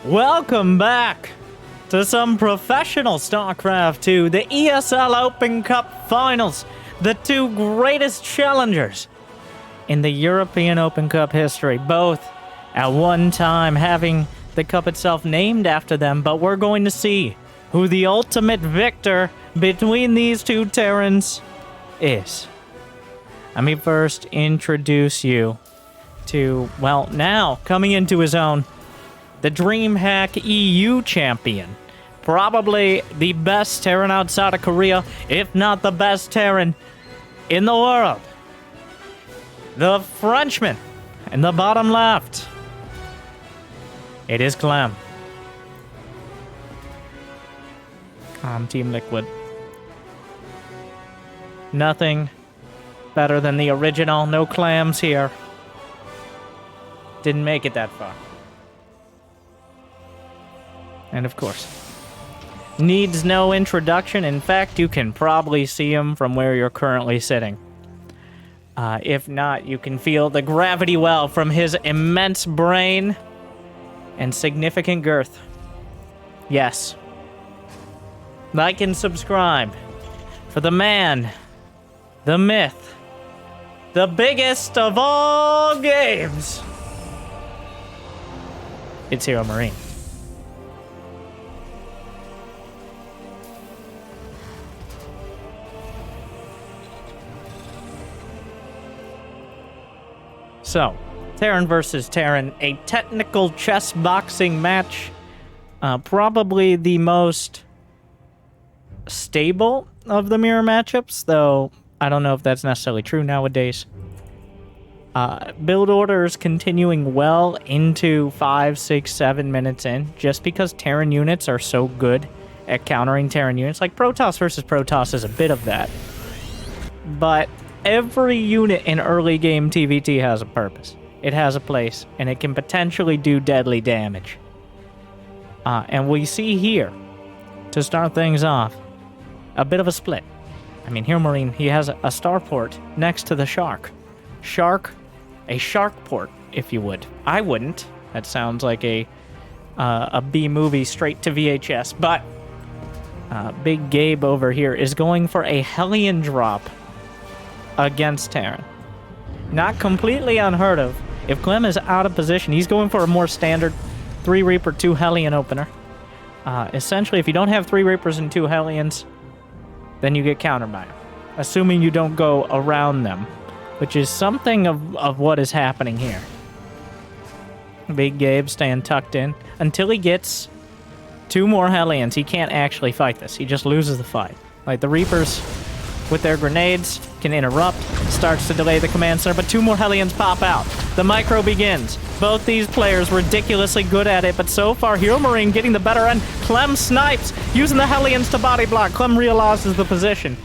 Welcome back to some professional StarCraft 2, the ESL Open Cup Finals, the two greatest challengers in the European Open Cup history, both at one time having the cup itself named after them, but we're going to see who the ultimate victor between these two Terrans is. Let me first introduce you to, well, now coming into his own, the DreamHack EU champion. Probably the best Terran outside of Korea, if not the best Terran in the world. The Frenchman in the bottom left. It is Clem. Team Liquid. Nothing better than the original. No clams here. Didn't make it that far. And of course, needs no introduction. In fact, you can probably see him from where you're currently sitting. If not, you can feel the gravity well from his immense brain and significant girth. Yes. Like and subscribe for the man, the myth, the biggest of all games. It's HeroMarine. So, Terran versus Terran, a technical chess boxing match. Probably the most stable of the mirror matchups, though I don't know if that's necessarily true nowadays. Build orders continuing well into 5, 6, 7 minutes in, just because Terran units are so good at countering Terran units. Like Protoss versus Protoss is a bit of that. But every unit in early game TVT has a purpose. It has a place, and it can potentially do deadly damage. And we see here, to start things off, a bit of a split. I mean, HeroMarine, he has a starport next to the Shark. A Shark port, if you would. I wouldn't. That sounds like a B movie straight to VHS. But Big Gabe over here is going for a Hellion drop against Terran. Not completely unheard of. If Clem is out of position, he's going for a more standard 3 Reaper, 2 Hellion opener. Essentially, if you don't have 3 Reapers and 2 Hellions, then you get countered by them, assuming you don't go around them, which is something of what is happening here. Big Gabe staying tucked in until he gets 2 more Hellions. He can't actually fight this. He just loses the fight. Like, the Reapers with their grenades can interrupt, starts to delay the command center, but 2 more Hellions pop out. The micro begins. Both these players ridiculously good at it, but so far HeroMarine getting the better end. Clem snipes, using the Hellions to body block. Clem realizes the position.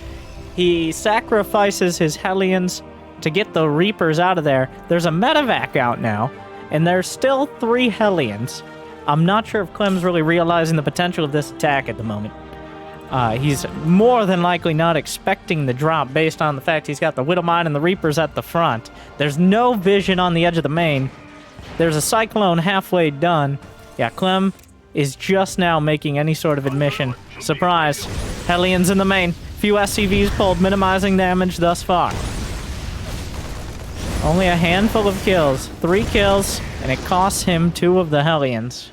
He sacrifices his Hellions to get the Reapers out of there. There's a medevac out now, and there's still 3 Hellions. I'm not sure if Clem's really realizing the potential of this attack at the moment. He's more than likely not expecting the drop based on the fact he's got the Widowmine and the Reapers at the front. There's no vision on the edge of the main. There's a Cyclone halfway done. Yeah, Clem is just now making any sort of admission. Surprise. Hellions in the main. Few SCVs pulled, minimizing damage thus far. Only a handful of kills. 3 kills, and it costs him 2 of the Hellions.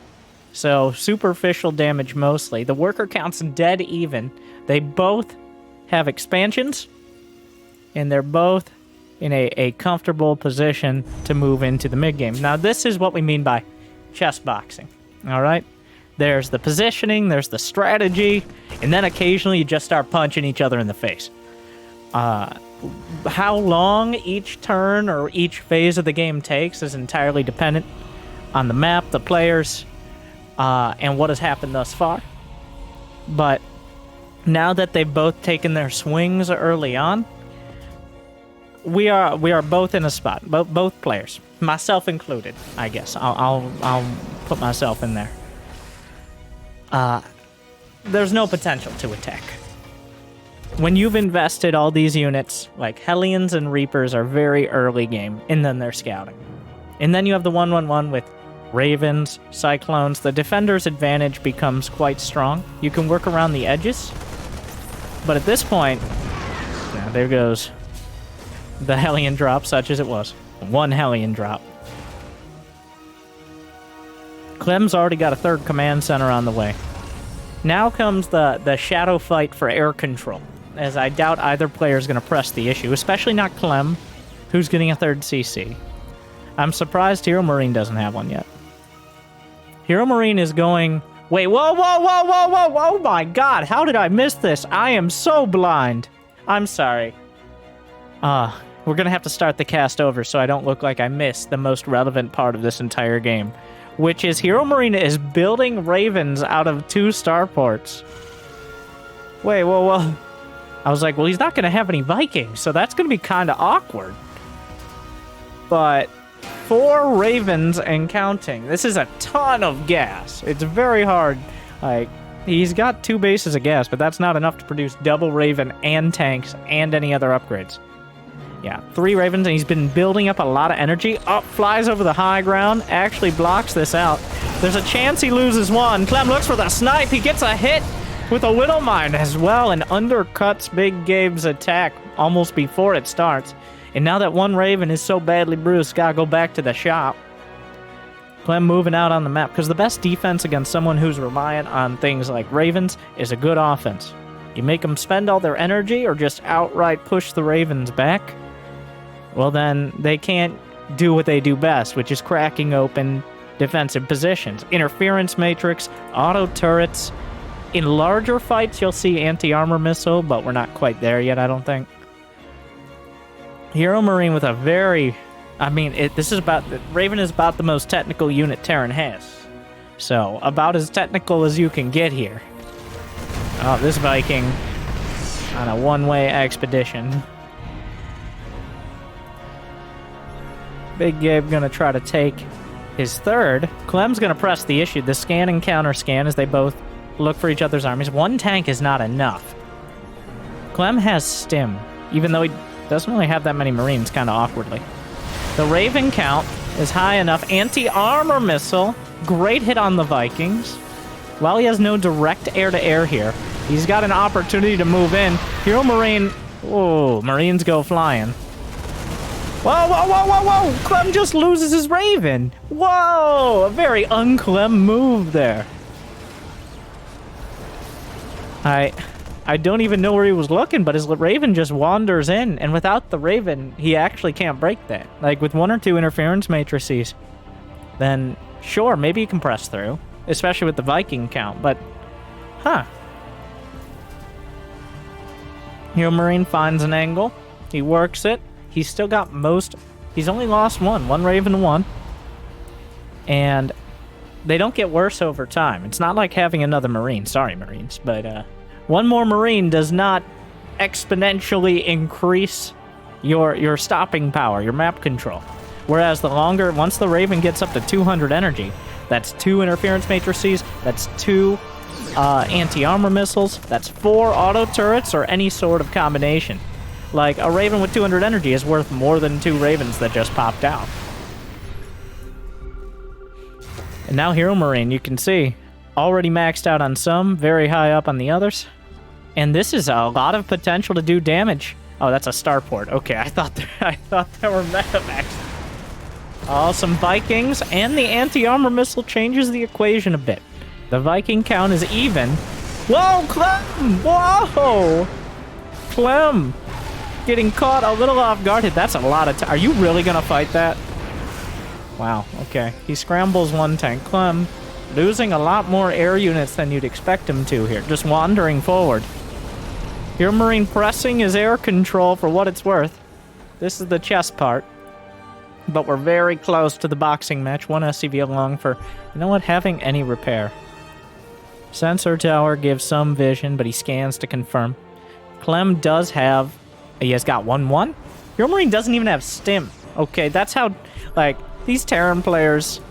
So, superficial damage mostly. The worker count's dead even. They both have expansions, and they're both in a comfortable position to move into the mid-game. Now, this is what we mean by chess boxing, all right? There's the positioning, there's the strategy, and then occasionally you just start punching each other in the face. How long each turn or each phase of the game takes is entirely dependent on the map, the players, and what has happened thus far. But now that they've both taken their swings early on, we are both in a spot. Both players, myself included, I guess. I'll put myself in there. There's no potential to attack. When you've invested all these units, like Hellions and Reapers are very early game, and then they're scouting. And then you have the 1-1-1 with Ravens, Cyclones. The defender's advantage becomes quite strong. You can work around the edges. But at this point, yeah, there goes the Hellion drop, such as it was. One Hellion drop. Clem's already got a third command center on the way. Now comes the shadow fight for air control, as I doubt either player is going to press the issue, especially not Clem, who's getting a third CC. I'm surprised HeroMarine doesn't have one yet. HeroMarine is going... Wait, whoa, whoa, whoa, whoa, whoa, oh my god, how did I miss this? I am so blind. I'm sorry. We're going to have to start the cast over so I don't look like I missed the most relevant part of this entire game, which is HeroMarine is building Ravens out of 2 starports. Wait, whoa, whoa. I was like, well, he's not going to have any Vikings, so that's going to be kind of awkward. But 4 Ravens and counting. This is a ton of gas. It's very hard. Like, he's got 2 bases of gas, but that's not enough to produce double Raven and tanks and any other upgrades. Yeah, 3 Ravens, and he's been building up a lot of energy. Up, flies over the high ground, actually blocks this out. There's a chance he loses one. Clem looks for the snipe. He gets a hit with a Widowmine as well, and undercuts Big Gabe's attack almost before it starts. And now that one Raven is so badly bruised, gotta go back to the shop. Clem moving out on the map, because the best defense against someone who's reliant on things like Ravens is a good offense. You make them spend all their energy or just outright push the Ravens back, well then they can't do what they do best, which is cracking open defensive positions. Interference matrix, auto turrets. In larger fights, you'll see anti-armor missile, but we're not quite there yet, I don't think. HeroMarine with a very... I mean, Raven is about the most technical unit Terran has. So, about as technical as you can get here. Oh, this Viking on a one-way expedition. Big Gabe gonna try to take his third. Clem's gonna press the issue. The scan and counter scan as they both look for each other's armies. One tank is not enough. Clem has stim, even though he doesn't really have that many Marines, kind of awkwardly. The Raven count is high enough. Anti-armor missile. Great hit on the Vikings. While he has no direct air-to-air here, he's got an opportunity to move in. HeroMarine... Whoa, Marines go flying. Whoa, whoa, whoa, whoa, whoa! Clem just loses his Raven. Whoa! A very un-Clem move there. I don't even know where he was looking, but his Raven just wanders in, and without the Raven, he actually can't break that. Like, with 1 or 2 interference matrices, then sure, maybe you can press through, especially with the Viking count, but, huh. HeroMarine finds an angle, he works it, he's still got he's only lost one Raven 1, and they don't get worse over time. It's not like having another Marine, sorry Marines, but, one more Marine does not exponentially increase your stopping power, your map control. Whereas once the Raven gets up to 200 energy, that's 2 interference matrices, that's 2 anti-armor missiles, that's 4 auto turrets, or any sort of combination. Like, a Raven with 200 energy is worth more than 2 Ravens that just popped out. And now HeroMarine, you can see, already maxed out on some, very high up on the others. And this is a lot of potential to do damage. Oh, that's a starport. Okay, I thought there were metamax. Oh, some Vikings, and the anti-armor missile changes the equation a bit. The Viking count is even. Whoa, Clem! Whoa! Clem! Getting caught a little off guard. That's a lot of time. Are you really gonna fight that? Wow, okay. He scrambles 1 tank. Clem losing a lot more air units than you'd expect him to here. Just wandering forward. HeroMarine pressing his air control for what it's worth. This is the chess part. But we're very close to the boxing match. 1 SCV along for, you know what, having any repair. Sensor tower gives some vision, but he scans to confirm. Clem does have... He has got 1-1. HeroMarine doesn't even have stim. Okay, that's how... Like, these Terran players...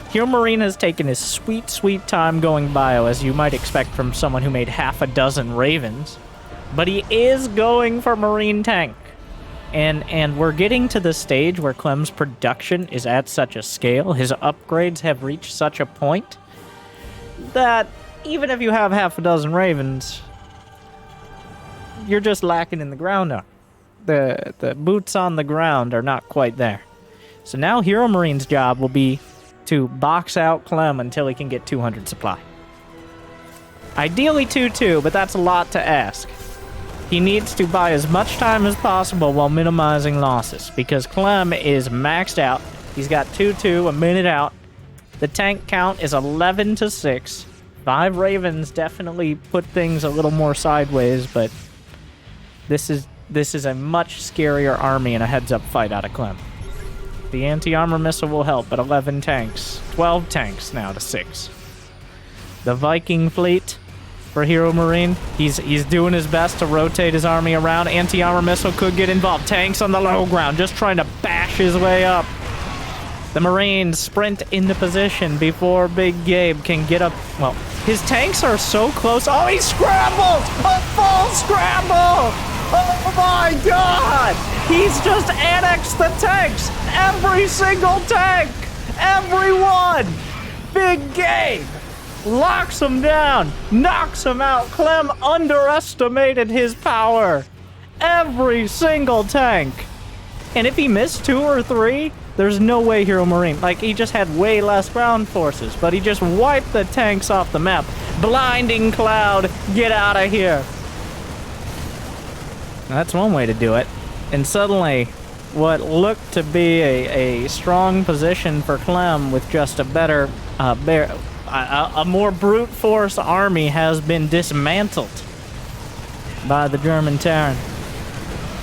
HeroMarine has taken his sweet, sweet time going bio, as you might expect from someone who made half a dozen Ravens. But he is going for Marine tank. And we're getting to the stage where Clem's production is at such a scale, his upgrades have reached such a point, that even if you have half a dozen Ravens, you're just lacking in the ground now. The boots on the ground are not quite there. So now HeroMarine's job will be to box out Clem until he can get 200 supply. Ideally 2-2, but that's a lot to ask. He needs to buy as much time as possible while minimizing losses, because Clem is maxed out. He's got 2-2, a minute out. The tank count is 11-6. 5 Ravens definitely put things a little more sideways, but this is a much scarier army in a heads-up fight out of Clem. The anti-armor missile will help, but 11 tanks. 12 tanks now to 6. The Viking fleet for HeroMarine, he's doing his best to rotate his army around. Anti-armor missile could get involved. Tanks on the low ground, just trying to bash his way up. The Marines sprint into position before Big Gabe can get up. Well, his tanks are so close. Oh, he scrambles! A full scramble! Oh my god! He's just annexed the tanks! Every single tank! Every one! Big Gabe locks him down, knocks him out. Clem underestimated his power. Every single tank. And if he missed 2 or 3, there's no way HeroMarine. Like, he just had way less ground forces, but he just wiped the tanks off the map. Blinding cloud, get out of here. That's one way to do it. And suddenly, what looked to be a strong position for Clem with just a better, a more brute force army has been dismantled by the German Terran.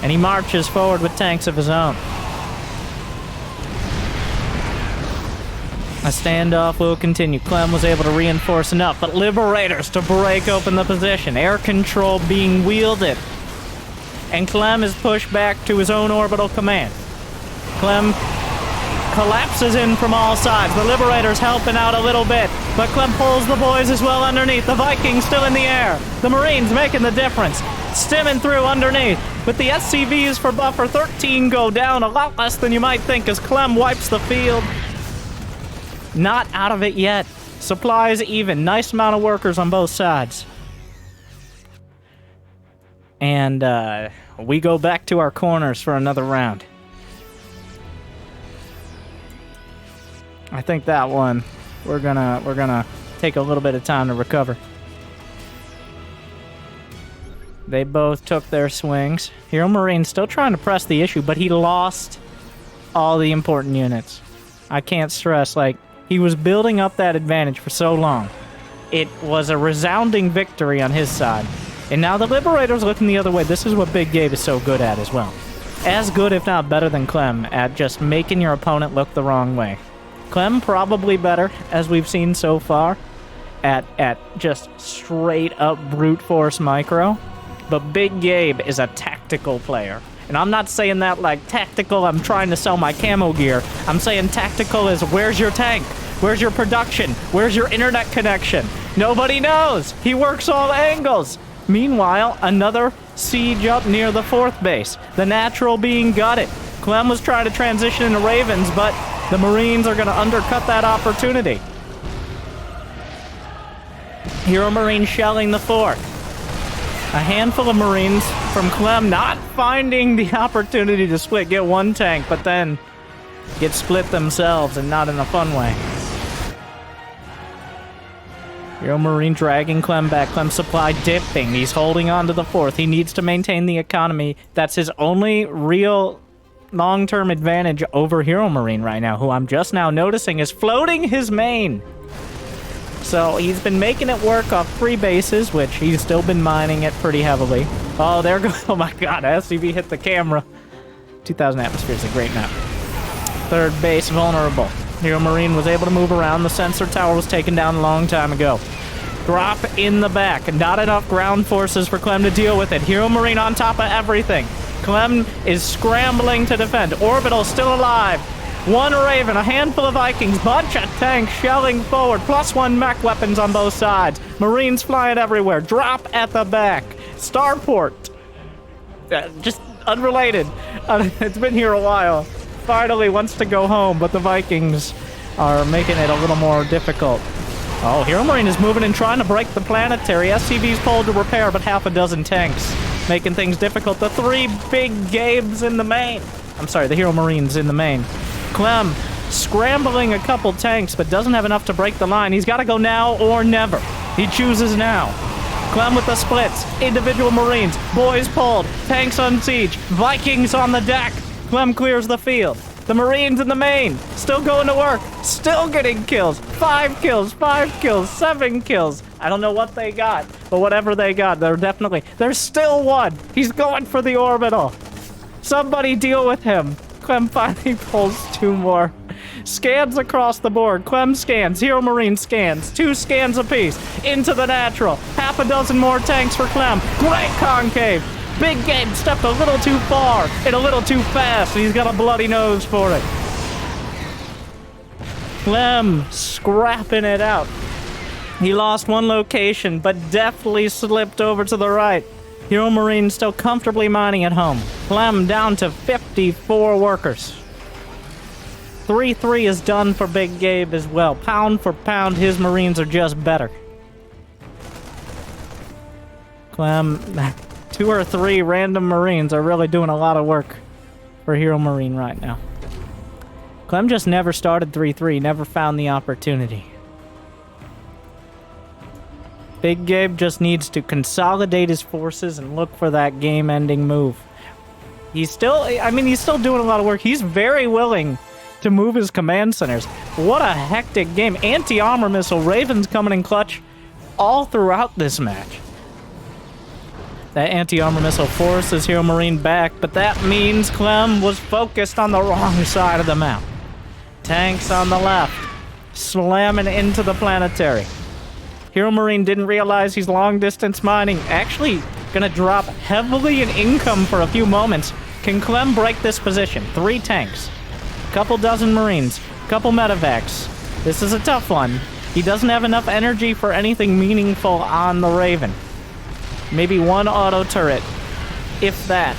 And he marches forward with tanks of his own. A standoff will continue. Clem was able to reinforce enough, but Liberators to break open the position. Air control being wielded. And Clem is pushed back to his own orbital command. Clem collapses in from all sides. The Liberators helping out a little bit, but Clem pulls the boys as well underneath. The Vikings still in the air. The Marines making the difference. Stimming through underneath. With the SCVs for buffer, 13 go down. A lot less than you might think as Clem wipes the field. Not out of it yet. Supplies even. Nice amount of workers on both sides. And we go back to our corners for another round. I think that one we're gonna take a little bit of time to recover. They both took their swings. HeroMarine still trying to press the issue, but he lost all the important units. I can't stress, like, he was building up that advantage for so long. It was a resounding victory on his side. And now the Liberator's looking the other way. This is what Big Gabe is so good at as well. As good, if not better than Clem, at just making your opponent look the wrong way. Clem probably better, as we've seen so far, at just straight up brute force micro. But Big Gabe is a tactical player. And I'm not saying that like tactical, I'm trying to sell my camo gear. I'm saying tactical is, where's your tank? Where's your production? Where's your internet connection? Nobody knows. He works all angles. Meanwhile, another siege up near the 4th base. The natural being gutted. Clem was trying to transition into Ravens, but the Marines are going to undercut that opportunity. HeroMarine shelling the 4th. A handful of Marines from Clem not finding the opportunity to split. Get one tank, but then get split themselves, and not in a fun way. HeroMarine dragging Clem back. Clem supply dipping. He's holding on to the 4th. He needs to maintain the economy. That's his only real long-term advantage over HeroMarine right now, who I'm just now noticing is floating his main. So he's been making it work off 3 bases, which he's still been mining it pretty heavily. Oh, there goes. Oh my god, SCV hit the camera. 2000 atmosphere is a great map. 3rd base vulnerable. HeroMarine was able to move around. The sensor tower was taken down a long time ago. Drop in the back. Not enough ground forces for Clem to deal with it. HeroMarine on top of everything. Clem is scrambling to defend. Orbital still alive. 1 Raven, a handful of Vikings, bunch of tanks shelling forward, +1 mech weapons on both sides. Marines flying everywhere. Drop at the back. Starport. Just unrelated. It's been here a while. Finally wants to go home, but the Vikings are making it a little more difficult. Oh, HeroMarine is moving and trying to break the planetary. SCV's pulled to repair, but half a dozen tanks, making things difficult. The 3 big Gabes in the main. I'm sorry, the HeroMarines in the main. Clem scrambling a couple tanks, but doesn't have enough to break the line. He's got to go now or never. He chooses now. Clem with the splits. Individual Marines. Boys pulled. Tanks on siege. Vikings on the deck. Clem clears the field. The Marines in the main. Still going to work. Still getting kills. 5 kills. 5 kills. 7 kills. I don't know what they got, but whatever they got, there's still one. He's going for the orbital. Somebody deal with him. Clem finally pulls 2 more. Scans across the board. Clem scans. HeroMarine scans. 2 scans apiece. Into the natural. Half a dozen more tanks for Clem. Great concave. Big Game stepped a little too far and a little too fast. He's got a bloody nose for it. Clem scrapping it out. He lost 1 location, but deftly slipped over to the right. HeroMarine still comfortably mining at home. Clem down to 54 workers. 3-3 is done for Big Gabe as well. Pound for pound, his Marines are just better. Clem, 2 or 3 random Marines are really doing a lot of work for HeroMarine right now. Clem just never started 3-3, never found the opportunity. Big Gabe just needs to consolidate his forces and look for that game-ending move. He's still doing a lot of work. He's very willing to move his command centers. What a hectic game. Anti-armor missile, Ravens coming in clutch all throughout this match. That anti-armor missile forces HeroMarine back, but that means Clem was focused on the wrong side of the map. Tanks on the left, slamming into the planetary. HeroMarine didn't realize he's long-distance mining. Actually, gonna drop heavily in income for a few moments. Can Clem break this position? 3 tanks, couple dozen Marines, couple medevacs. This is a tough one. He doesn't have enough energy for anything meaningful on the Raven. Maybe 1 auto turret, if that.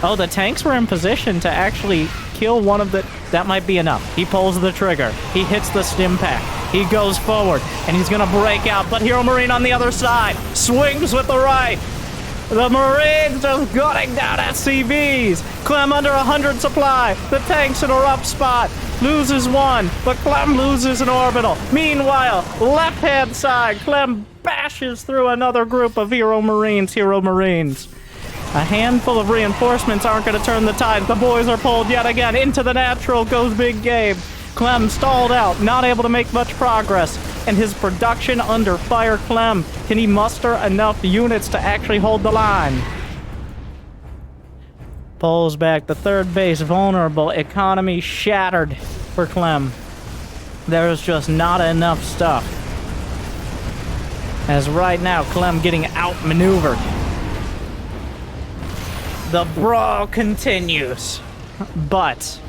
Oh, the tanks were in position to actually kill one of the... That might be enough. He pulls the trigger. He hits the stim pack. He goes forward, and he's gonna break out, but HeroMarine on the other side swings with the right. The Marines just gunning down SCVs. Clem under 100 supply. The tank's in a rough spot. Loses 1, but Clem loses an orbital. Meanwhile, left-hand side, Clem bashes through another group of HeroMarines. A handful of reinforcements aren't going to turn the tide. The boys are pulled yet again. Into the natural goes Big Gabe. Clem stalled out, not able to make much progress. And his production under fire. Clem, can he muster enough units to actually hold the line? Pulls back the 3rd base, vulnerable, economy shattered for Clem. There's just not enough stuff. As right now, Clem getting outmaneuvered. The brawl continues, but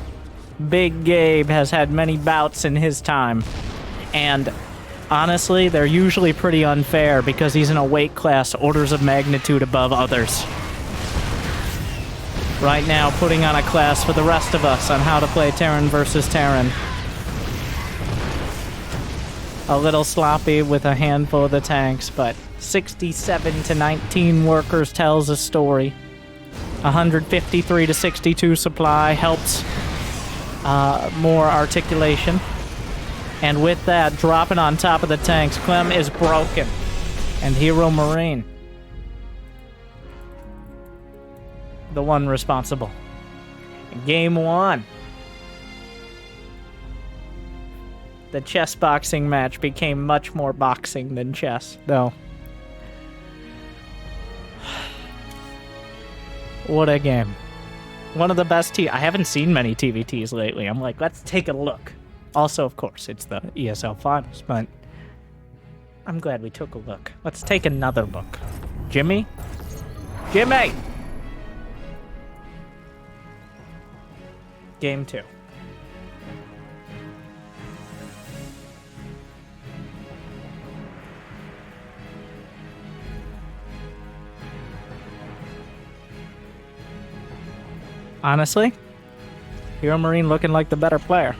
Big Gabe has had many bouts in his time, and honestly, they're usually pretty unfair because he's in a weight class orders of magnitude above others. Right now, putting on a class for the rest of us on how to play Terran versus Terran. A little sloppy with a handful of the tanks, but 67 to 19 workers tells a story. 153 to 62 supply helps more articulation. And with that, dropping on top of the tanks, Clem is broken. And HeroMarine, the one responsible. Game 1. The chess boxing match became much more boxing than chess, though. What a game. One of the best I haven't seen many TVTs lately. I'm like, let's take a look. Also, of course, it's the ESL Finals, but I'm glad we took a look. Let's take another look. Jimmy? Jimmy! Game 2. honestly, HeroMarine looking like the better player.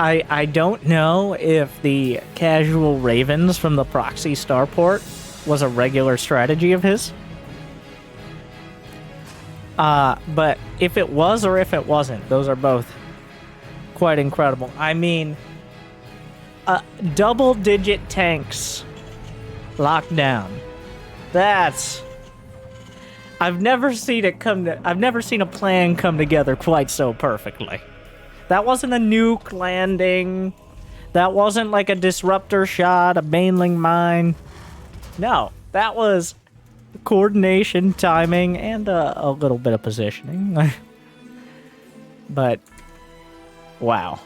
I don't know if the casual Ravens from the proxy starport was a regular strategy of his. But if it was or if it wasn't, those are both quite incredible. I mean, double-digit tanks locked down. That's... I've never seen a plan come together quite so perfectly. That wasn't a nuke landing. That wasn't like a disruptor shot, a baneling mine. No, that was coordination, timing, and a little bit of positioning. But, wow.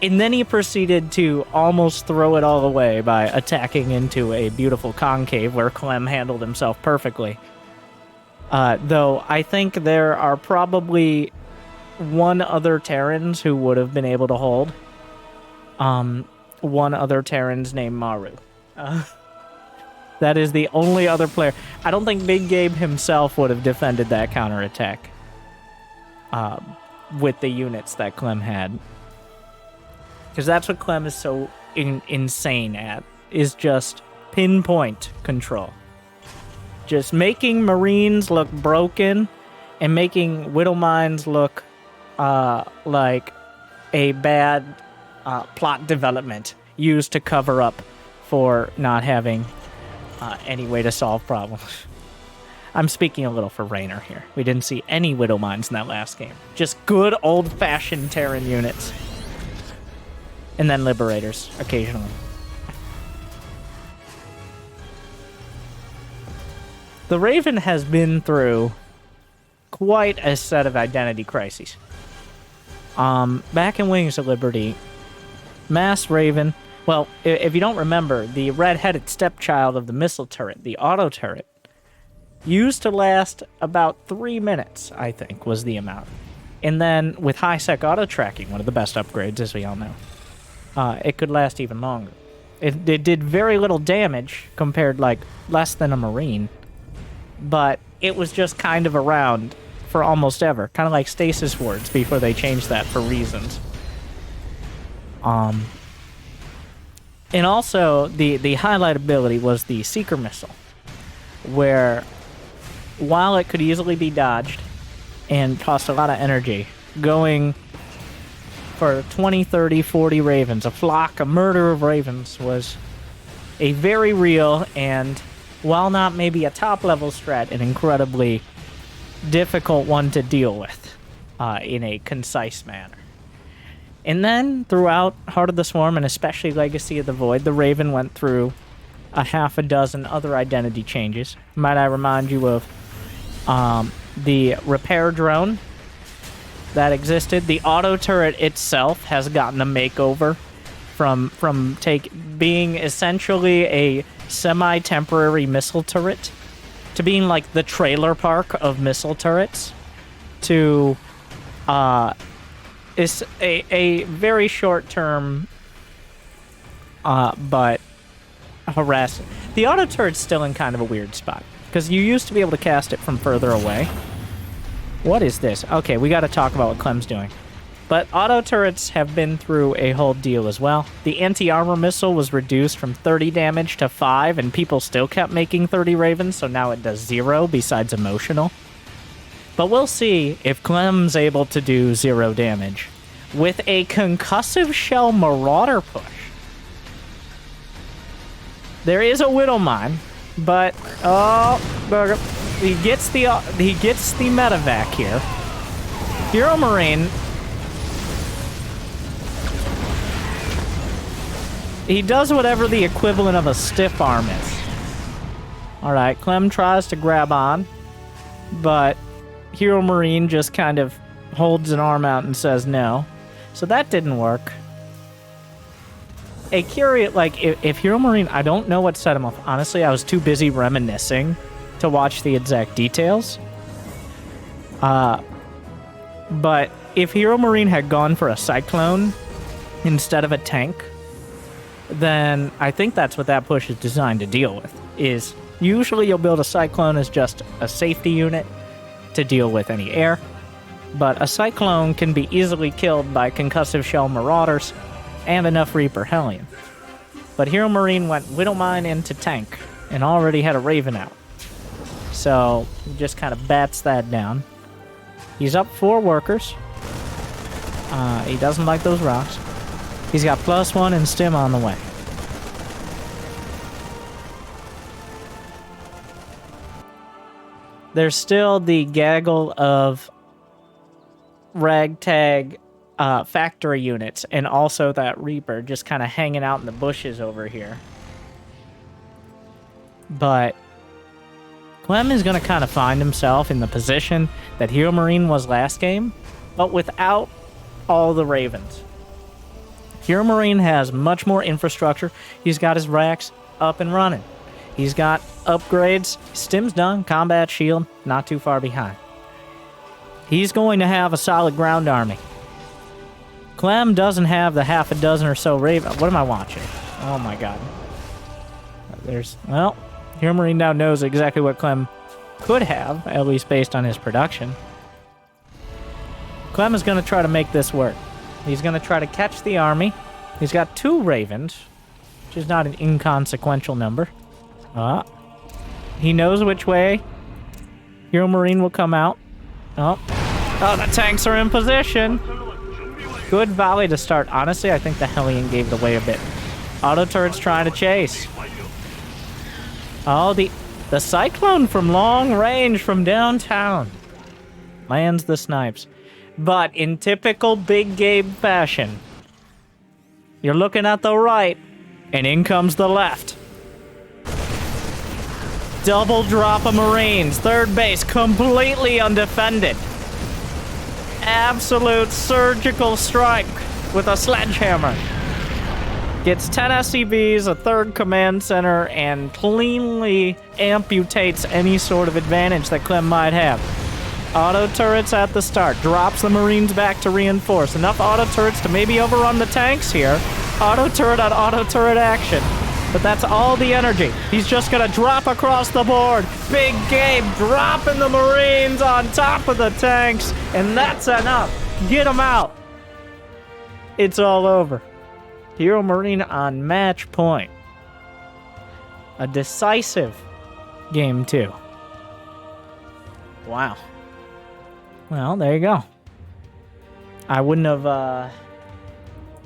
And then he proceeded to almost throw it all away by attacking into a beautiful concave where Clem handled himself perfectly. Though I think there are probably one other Terrans who would have been able to hold. One other Terrans named Maru. That is the only other player. I don't think Big Gabe himself would have defended that counterattack with the units that Clem had. Because that's what Clem is so insane at, is just pinpoint control. Just making Marines look broken and making Widow Mines look like a bad plot development used to cover up for not having any way to solve problems. I'm speaking a little for Raynor here. We didn't see any Widow Mines in that last game. Just good old-fashioned Terran units. And then Liberators, occasionally. The Raven has been through quite a set of identity crises. Back in Wings of Liberty, Mass Raven... Well, if you don't remember, the red-headed stepchild of the missile turret, the auto turret, used to last about 3 minutes, I think, was the amount. And then, with high-sec auto-tracking, one of the best upgrades, as we all know, it could last even longer. It did very little damage compared, like, less than a Marine, but it was just kind of around for almost ever. Kind of like stasis wards before they changed that for reasons. And also, the highlight ability was the Seeker Missile, where, while it could easily be dodged and cost a lot of energy, going for 20, 30, 40 ravens, a flock, a murder of ravens, was a very real and, while not maybe a top-level strat, an incredibly difficult one to deal with in a concise manner. And then, throughout Heart of the Swarm, and especially Legacy of the Void, the Raven went through a half a dozen other identity changes. Might I remind you of the repair drone that existed. The auto turret itself has gotten a makeover from being essentially a semi-temporary missile turret to being like the trailer park of missile turrets to is a very short-term but harassing. The auto turret's still in kind of a weird spot because you used to be able to cast it from further away. What is this? Okay, we got to talk about what Clem's doing. But auto turrets have been through a whole deal as well. The anti-armor missile was reduced from 30 damage to 5, and people still kept making 30 Ravens, so now it does 0 besides emotional. But we'll see if Clem's able to do 0 damage with a concussive shell marauder push. There is a Widow Mine, but he gets the medevac here. HeroMarine, he does whatever the equivalent of a stiff arm is. Alright, Clem tries to grab on, but HeroMarine just kind of holds an arm out and says no. So that didn't work. A curious, like, if HeroMarine, I don't know what set him off. Honestly, I was too busy reminiscing to watch the exact details. But if HeroMarine had gone for a Cyclone instead of a tank, then I think that's what that push is designed to deal with, is Usually you'll build a Cyclone as just a safety unit to deal with any air, but a Cyclone can be easily killed by concussive shell marauders and enough Reaper Hellion. But HeroMarine went Widowmine into tank and already had a Raven out. So he just kind of bats that down. He's up 4 workers. He doesn't like those rocks. He's got +1 and stim on the way. There's still the gaggle of ragtag factory units, and also that Reaper just kind of hanging out in the bushes over here. But Clem is going to kind of find himself in the position that HeroMarine was last game, but without all the Ravens. HeroMarine has much more infrastructure. He's got his racks up and running. He's got upgrades. Stim's done. Combat shield, not too far behind. He's going to have a solid ground army. Clem doesn't have the half a dozen or so Raven. What am I watching? Oh my god. Well, HeroMarine now knows exactly what Clem could have, at least based on his production. Clem is going to try to make this work. He's going to try to catch the army. He's got 2 Ravens, which is not an inconsequential number. He knows which way HeroMarine will come out. Oh, the tanks are in position. Good volley to start. Honestly, I think the Hellion gave it away a bit. Auto turret's trying to chase. Oh, the Cyclone from long range from downtown lands the snipes. But in typical big game fashion, you're looking at the right, and in comes the left. Double drop of Marines. Third base completely undefended. Absolute surgical strike with a sledgehammer. Gets 10 SCVs, a 3rd command center, and cleanly amputates any sort of advantage that Clem might have. Auto turrets at the start. Drops the Marines back to reinforce. Enough auto turrets to maybe overrun the tanks here. Auto turret on auto turret action. But that's all the energy. He's just gonna drop across the board. Big game, dropping the Marines on top of the tanks. And that's enough. Get them out. It's all over. HeroMarine on match point. A decisive game 2. Wow. Well, there you go. I wouldn't have,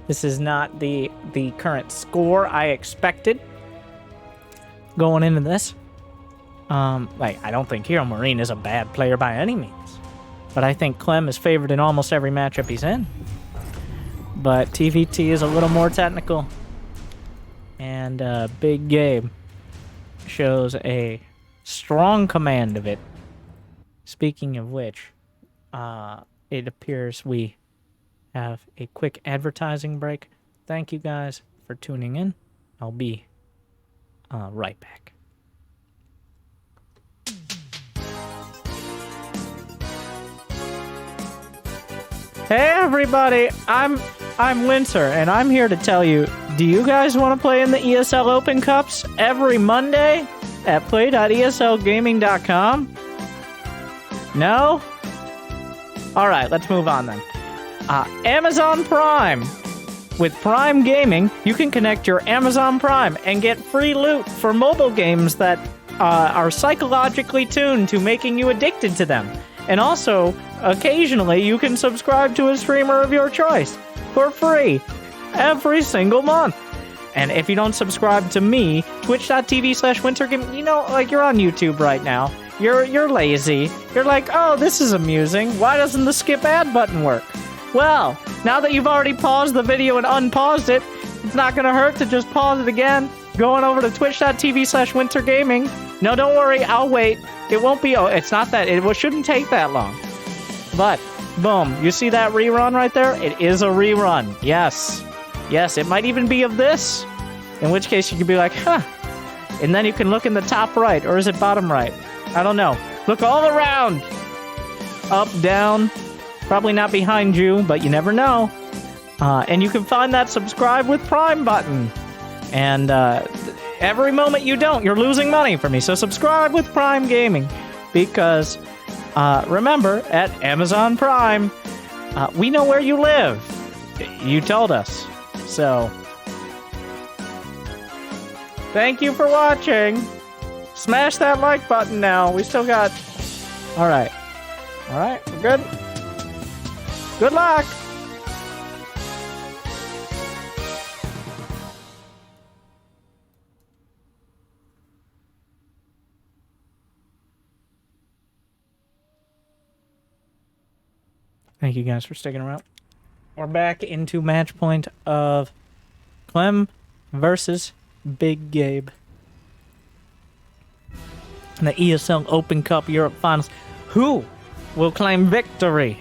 this is not the current score I expected going into this. I don't think HeroMarine is a bad player by any means. But I think Clem is favored in almost every matchup he's in. But TVT is a little more technical. And Big Gabe shows a strong command of it. Speaking of which, it appears we have a quick advertising break. Thank you guys for tuning in. I'll be right back. Hey everybody, I'm Winter, and I'm here to tell you, do you guys want to play in the ESL Open Cups every Monday at play.eslgaming.com? No? Alright, let's move on then. Amazon Prime. With Prime Gaming, you can connect your Amazon Prime and get free loot for mobile games that are psychologically tuned to making you addicted to them. And also, occasionally, you can subscribe to a streamer of your choice for free every single month. And if you don't subscribe to me, twitch.tv/wintergame, you know, like you're on YouTube right now. You're lazy. You're like, oh, this is amusing. Why doesn't the skip ad button work? Well, now that you've already paused the video and unpaused it, it's not going to hurt to just pause it again. Going over to twitch.tv/wintergaming. No, don't worry, I'll wait. It won't be, it's not that, it shouldn't take that long. But, boom, you see that rerun right there? It is a rerun, yes. Yes, it might even be of this. In which case you could be like, huh. And then you can look in the top right, or is it bottom right? I don't know. Look all around. Up, down. Probably not behind you, but you never know. And you can find that subscribe with Prime button. And every moment you don't, you're losing money for me. So subscribe with Prime Gaming, because remember, at Amazon Prime, we know where you live. You told us. So thank you for watching. Smash that like button now. We still got... All right. All right, we're good. Good luck. Thank you guys for sticking around. We're back into match point of Clem versus Big Gabe. In the ESL Open Cup Europe Finals. Who will claim victory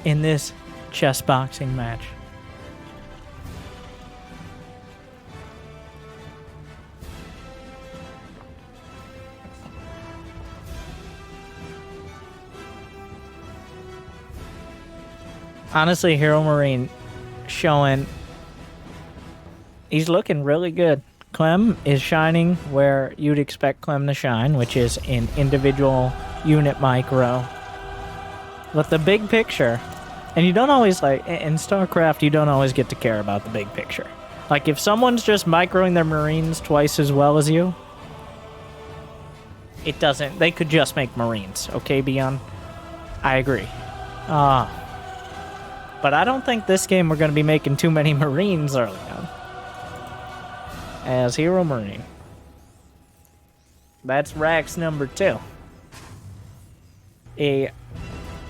in this chess boxing match? Honestly, HeroMarine showing he's looking really good. Clem is shining where you'd expect Clem to shine, which is in individual unit micro. But the big picture, and you don't always, like, in StarCraft, you don't always get to care about the big picture. Like, if someone's just microing their Marines twice as well as you, it doesn't, they could just make Marines, okay, Beyond? I agree. But I don't think this game we're going to be making too many Marines early on. As HeroMarine. That's Rax number 2. A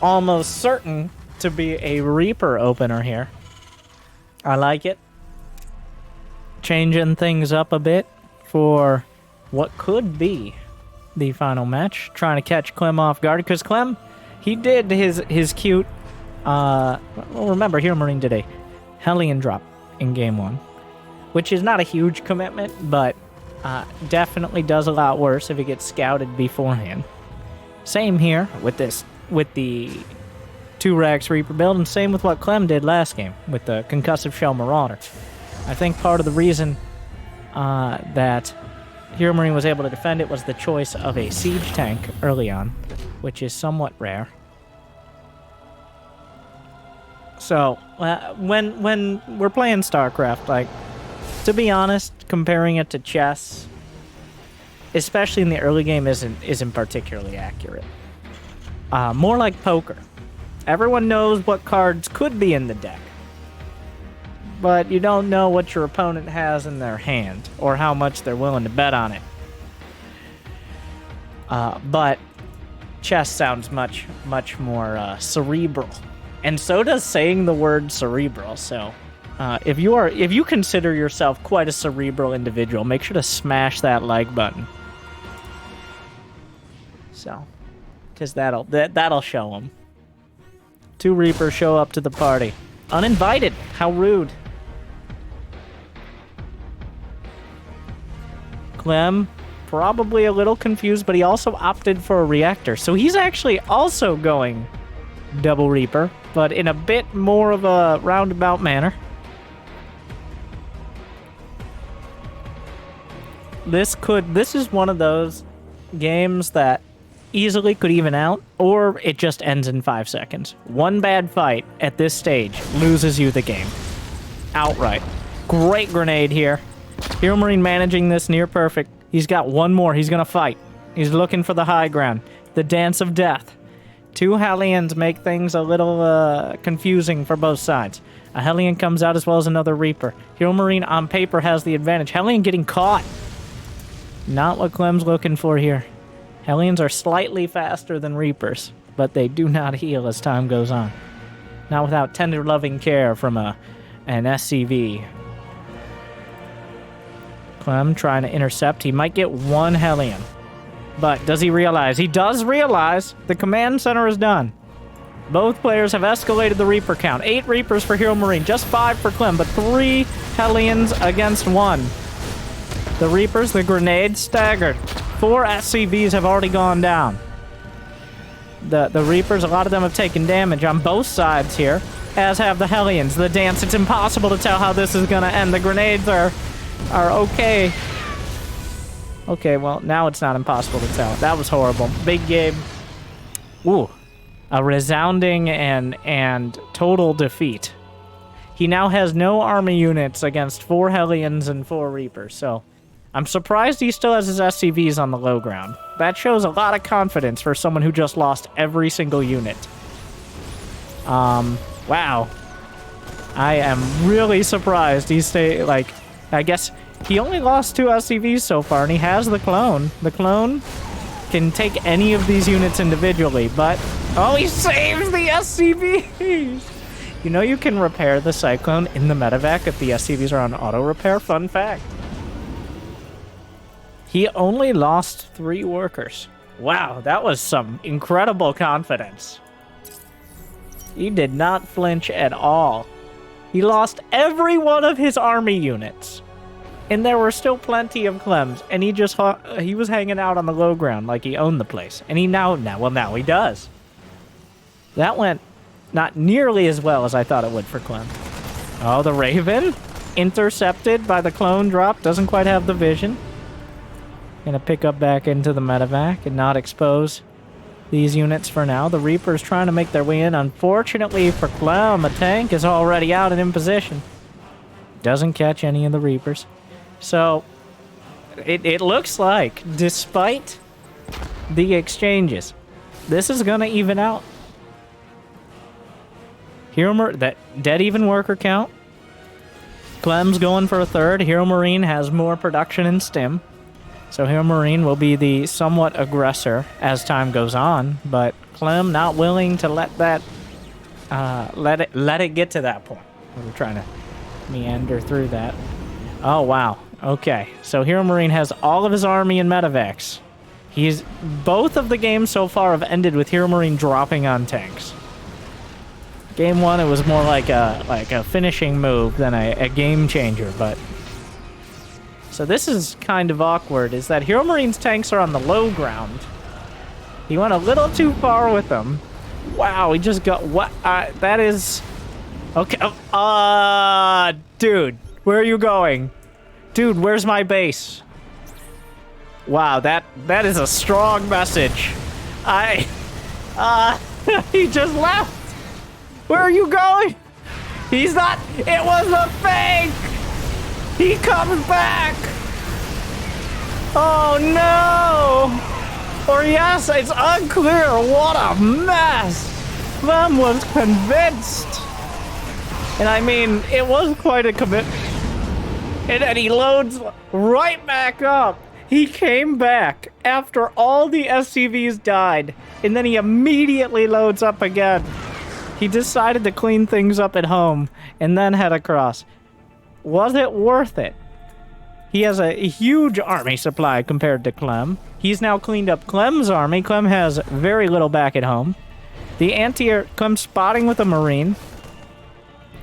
almost certain to be a Reaper opener here. I like it. Changing things up a bit for what could be the final match. Trying to catch Clem off guard, because Clem, he did his cute... well, remember, HeroMarine did a Hellion drop in Game 1. Which is not a huge commitment, but definitely does a lot worse if it gets scouted beforehand. Same here with the 2 Rax Reaper build, and same with what Clem did last game with the Concussive Shell Marauder. I think part of the reason that HeroMarine was able to defend it was the choice of a siege tank early on, which is somewhat rare. So, when we're playing StarCraft, like, to be honest, comparing it to chess, especially in the early game, isn't particularly accurate. More like poker. Everyone knows what cards could be in the deck, but you don't know what your opponent has in their hand or how much they're willing to bet on it. But chess sounds much more cerebral, and so does saying the word cerebral. So. If you consider yourself quite a cerebral individual, make sure to smash that like button. So, because that'll show them. 2 Reapers show up to the party, uninvited. How rude. Clem, probably a little confused, but he also opted for a reactor, so he's actually also going double Reaper, but in a bit more of a roundabout manner. This is one of those games that easily could even out, or it just ends in 5 seconds. One bad fight at this stage loses you the game. Outright. Great grenade here. HeroMarine managing this near perfect. He's got one more. He's gonna fight. He's looking for the high ground. The dance of death. 2 Hellions make things a little confusing for both sides. A Hellion comes out as well as another Reaper. HeroMarine on paper has the advantage. Hellion getting caught. Not what Clem's looking for here. Hellions are slightly faster than Reapers, but they do not heal as time goes on. Not without tender loving care from an SCV. Clem trying to intercept. He might get 1 Hellion. But does he realize? He does realize the command center is done. Both players have escalated the Reaper count. 8 Reapers for HeroMarine, just 5 for Clem, but 3 Hellions against 1. The Reapers, the grenades, staggered. 4 SCVs have already gone down. The Reapers, a lot of them have taken damage on both sides here. as have the Hellions. The dance, it's impossible to tell how this is gonna end. The grenades are okay. Okay, well, now it's not impossible to tell. That was horrible. Big game. Ooh. A resounding and total defeat. He now has no army units against 4 Hellions and 4 Reapers, so I'm surprised he still has his SCVs on the low ground. That shows a lot of confidence for someone who just lost every single unit. Wow. I am really surprised he like, I guess he only lost 2 SCVs so far, and he has the clone. The clone can take any of these units individually, but... Oh, he saves the SCVs! You know you can repair the Cyclone in the medevac if the SCVs are on auto-repair? Fun fact. He only lost 3 workers. Wow, that was some incredible confidence. He did not flinch at all. He lost every one of his army units. And there were still plenty of Clems, and he was hanging out on the low ground like he owned the place. And he now he does. That went not nearly as well as I thought it would for Clem. Oh, the Raven, intercepted by the clone drop, doesn't quite have the vision. Gonna pick up back into the medevac and not expose these units for now. The Reaper's trying to make their way in. Unfortunately for Clem, a tank is already out and in position. Doesn't catch any of the Reapers. So, it looks like, despite the exchanges, this is going to even out. That dead even worker count. Clem's going for a 3rd. HeroMarine has more production in stim. So HeroMarine will be the somewhat aggressor as time goes on, but Clem not willing to let that, let it get to that point. We're trying to meander through that. Oh, wow. Okay, so HeroMarine has all of his army in medevacs. Both of the games so far have ended with HeroMarine dropping on tanks. Game 1, it was more like a finishing move than a game changer, but... So this is kind of awkward, is that HeroMarine's tanks are on the low ground. He went a little too far with them. Wow, he just got... What? That is... Okay, dude, where are you going? Dude, where's my base? Wow, that is a strong message. He just left. Where are you going? He's not, it was a fake. He comes back. Oh no. Or yes, it's unclear. What a mess. Clem was convinced. And I mean, it was quite a commitment. And then he loads right back up. He came back after all the SCVs died, and then he immediately loads up again. He decided to clean things up at home, and then head across. Was it worth it? He has a huge army supply compared to Clem. He's now cleaned up Clem's army. Clem has very little back at home. The anti-air, Clem's spotting with a Marine.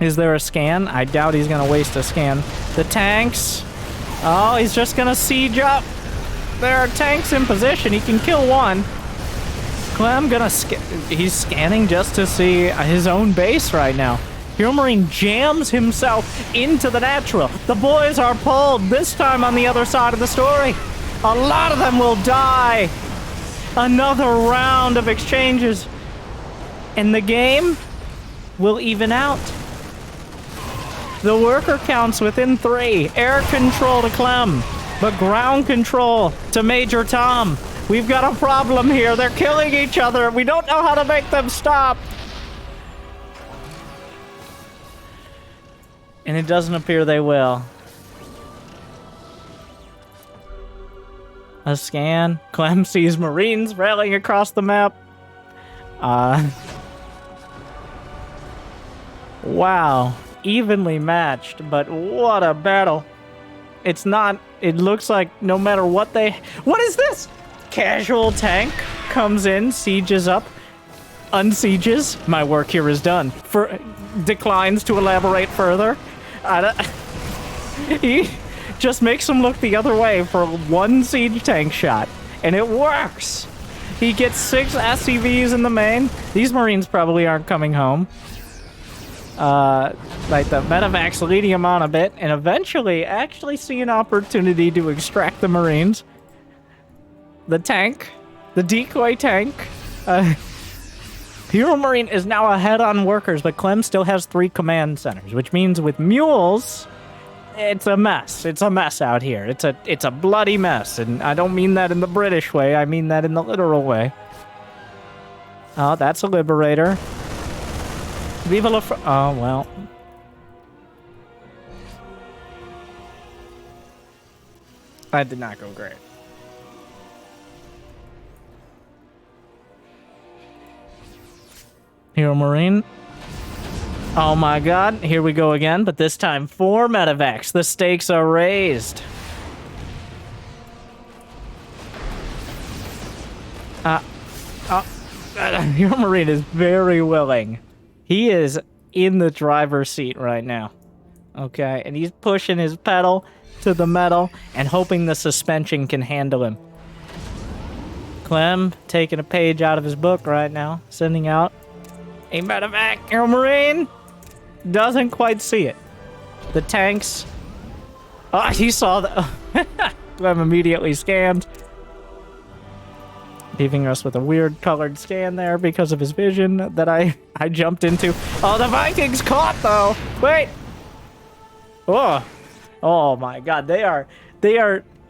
Is there a scan? I doubt he's going to waste a scan. The tanks. Oh, he's just going to siege up. There are tanks in position. He can kill one. Clem he's scanning just to see his own base right now. HeroMarine jams himself into the natural. The boys are pulled, this time on the other side of the story. A lot of them will die. Another round of exchanges. And the game will even out. The worker counts within 3. Air control to Clem, but ground control to Major Tom. We've got a problem here. They're killing each other. We don't know how to make them stop. And it doesn't appear they will. A scan. Clem sees Marines railing across the map. Wow. Evenly matched, but what a battle. It's not, it looks like no matter what what is this? Casual tank comes in, sieges up, unsieges. My work here is done. Declines to elaborate further. He just makes him look the other way for one siege tank shot, and it works. He gets 6 SCVs in the main. These Marines probably aren't coming home. Like the medevacs leading him on a bit, and eventually actually see an opportunity to extract the Marines. The tank, the decoy tank, HeroMarine is now ahead on workers, but Clem still has 3 command centers, which means with mules, it's a mess. It's a mess out here. It's a bloody mess, and I don't mean that in the British way. I mean that in the literal way. Oh, that's a Liberator. Viva la oh, well. That did not go great. HeroMarine. Oh my god, here we go again, but this time 4 medevacs. The stakes are raised. HeroMarine is very willing. He is in the driver's seat right now. Okay, and he's pushing his pedal to the metal and hoping the suspension can handle him. Clem taking a page out of his book right now, sending out a medevac. HeroMarine doesn't quite see it. The tanks. Oh, he saw the. Clem immediately scanned, leaving us with a weird colored scan there because of his vision that I jumped into. Oh, the Vikings caught though. Wait. Oh my god, they are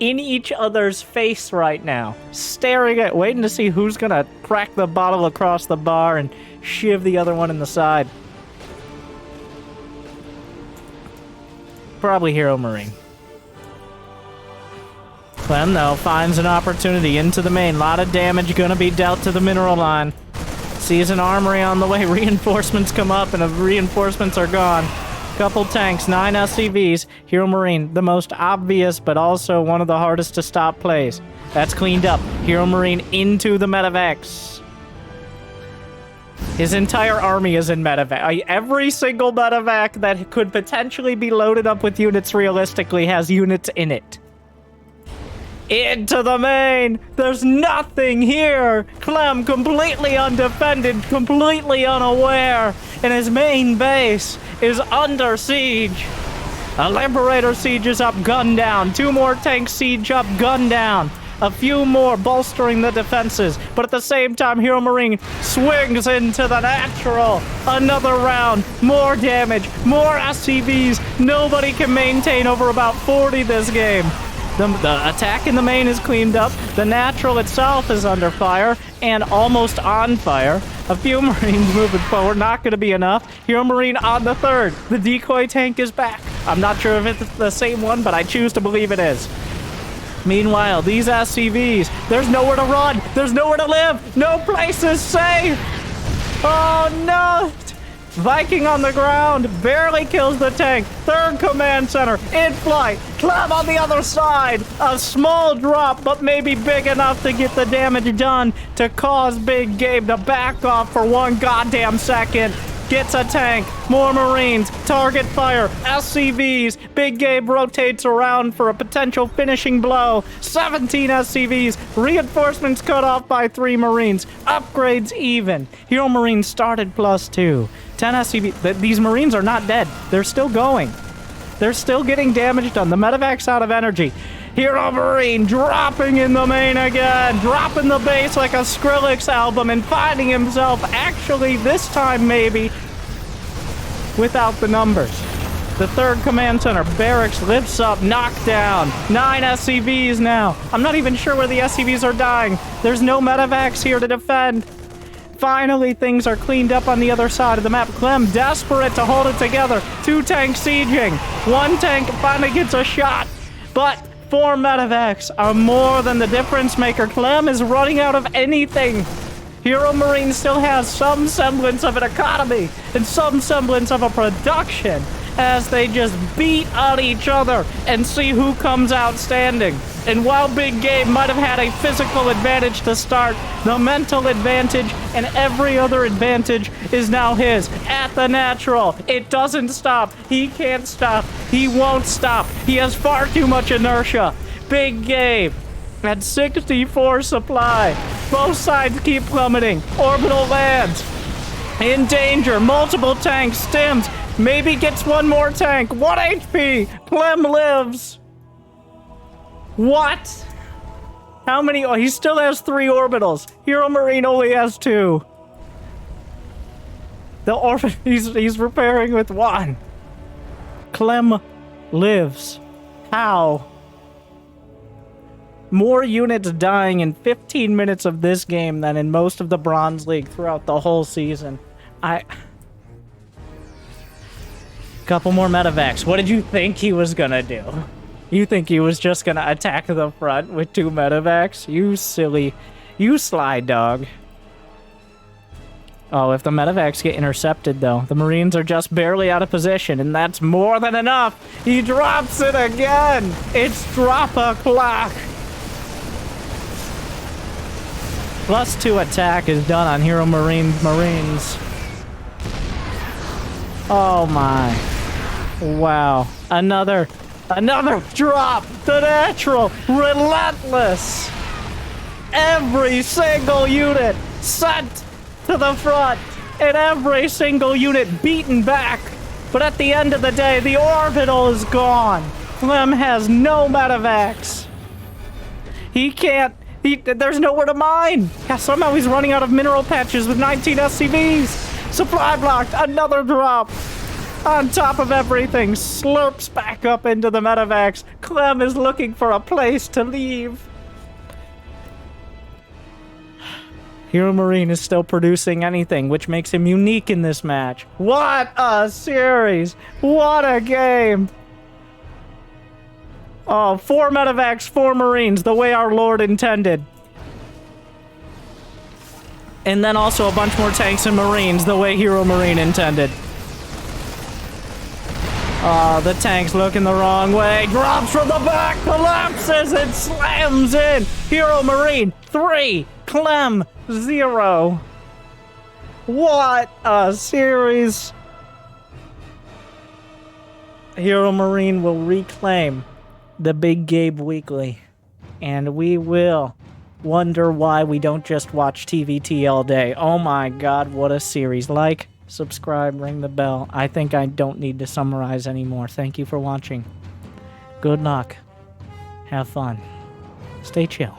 in each other's face right now, staring at, waiting to see who's gonna crack the bottle across the bar and shiv the other one in the side. Probably HeroMarine. Clem, though, finds an opportunity into the main. A lot of damage gonna be dealt to the mineral line. Sees an armory on the way. Reinforcements come up, and the reinforcements are gone. Couple tanks, 9 SCVs. HeroMarine, the most obvious, but also one of the hardest to stop plays. That's cleaned up. HeroMarine into the medevacs. His entire army is in medevac. Every single medevac that could potentially be loaded up with units realistically has units in it. Into the main! There's nothing here! Clem completely undefended, completely unaware, and his main base is under siege. A Liberator sieges up, gun down. 2 more tanks siege up, gun down. A few more bolstering the defenses, but at the same time, HeroMarine swings into the natural. Another round, more damage, more SCVs. Nobody can maintain over about 40 this game. The attack in the main is cleaned up. The natural itself is under fire and almost on fire. A few Marines moving forward, not going to be enough. HeroMarine on the 3rd. The decoy tank is back. I'm not sure if it's the same one, but I choose to believe it is. Meanwhile, these SCVs, there's nowhere to run. There's nowhere to live. No place is safe. Oh, no. Viking on the ground, barely kills the tank. 3rd command center, in flight. Clem on the other side. A small drop, but maybe big enough to get the damage done to cause Big Gabe to back off for 1 goddamn second. Gets a tank, more Marines, target fire, SCVs. Big Gabe rotates around for a potential finishing blow. 17 SCVs, reinforcements cut off by 3 Marines, upgrades even. HeroMarine started +2. 10 SCV. These Marines are not dead. They're still going. They're still getting damage done. The medevac's out of energy. HeroMarine dropping in the main again, dropping the base like a Skrillex album and finding himself, actually this time maybe, without the numbers. The 3rd command center, barracks lifts up, knockdown. 9 SCVs now. I'm not even sure where the SCVs are dying. There's no medevacs here to defend. Finally, things are cleaned up on the other side of the map. Clem desperate to hold it together. 2 tanks sieging. 1 tank finally gets a shot, but 4 medevacs are more than the difference maker. Clem is running out of anything. HeroMarine still has some semblance of an economy and some semblance of a production as they just beat on each other and see who comes out standing. And while Big Gabe might have had a physical advantage to start, the mental advantage and every other advantage is now his at the natural. It doesn't stop. He can't stop. He won't stop. He has far too much inertia. Big Gabe at 64 supply. Both sides keep plummeting. Orbital lands. In danger. Multiple tanks. Stims. Maybe gets one more tank. 1 HP. Clem lives. What? How many? Oh, he still has 3 orbitals. HeroMarine only has 2. The orbit. He's repairing with 1. Clem lives. How? More units dying in 15 minutes of this game than in most of the Bronze League throughout the whole season. Couple more medevacs. What did you think he was gonna do? You think he was just gonna attack the front with 2 medevacs? You silly. You sly dog. Oh, if the medevacs get intercepted, though, the Marines are just barely out of position, and that's more than enough. He drops it again. It's drop o'clock. +2 attack is done on HeroMarine Marines. Oh my. Wow. Another drop. The natural. Relentless. Every single unit sent to the front, and every single unit beaten back. But at the end of the day, the orbital is gone. Clem has no medevacs. He can't. There's nowhere to mine. Yeah, somehow he's running out of mineral patches with 19 SCVs. Supply blocked. Another drop. On top of everything, slurps back up into the medevacs. Clem is looking for a place to leave. HeroMarine is still producing anything, which makes him unique in this match. What a series! What a game! Oh, 4 medevacs, 4 Marines, the way our Lord intended. And then also a bunch more tanks and Marines, the way HeroMarine intended. Oh, the tank's looking the wrong way. Drops from the back, collapses, and slams in. HeroMarine, 3. Clem, 0. What a series. HeroMarine will reclaim the Big Gabe Weekly. And we will wonder why we don't just watch TVT all day. Oh my god, what a series. Like, subscribe, ring the bell. I think I don't need to summarize anymore. Thank you for watching. Good luck. Have fun. Stay chill.